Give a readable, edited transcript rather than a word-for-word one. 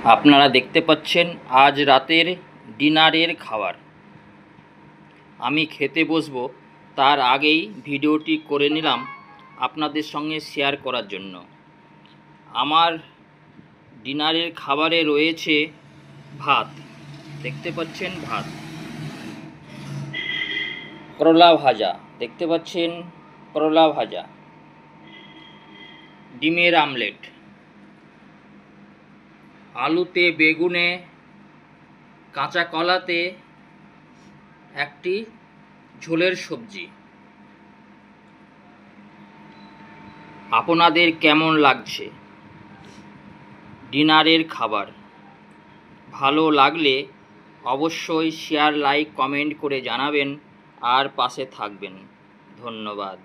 আপনারা দেখতে পাচ্ছেন আজ রাতের ডিনারের খাবার। আমি খেতে বসবো তার আগেই ভিডিওটি করে নিলাম আপনাদের সঙ্গে শেয়ার করার জন্য। আমার ডিনারের খাবারে রয়েছে ভাত, দেখতে পাচ্ছেন ভাত, করলা ভাজা, দেখতে পাচ্ছেন করলা ভাজা, ডিমের আমলেট, আলুতে বেগুনে কাঁচা কলাতে একটি ঝোলের সবজি। আপনাদের কেমন লাগছে ডিনারের খাবার? ভালো লাগলে অবশ্যই শেয়ার, লাইক, কমেন্ট করে জানাবেন আর পাশে থাকবেন। ধন্যবাদ।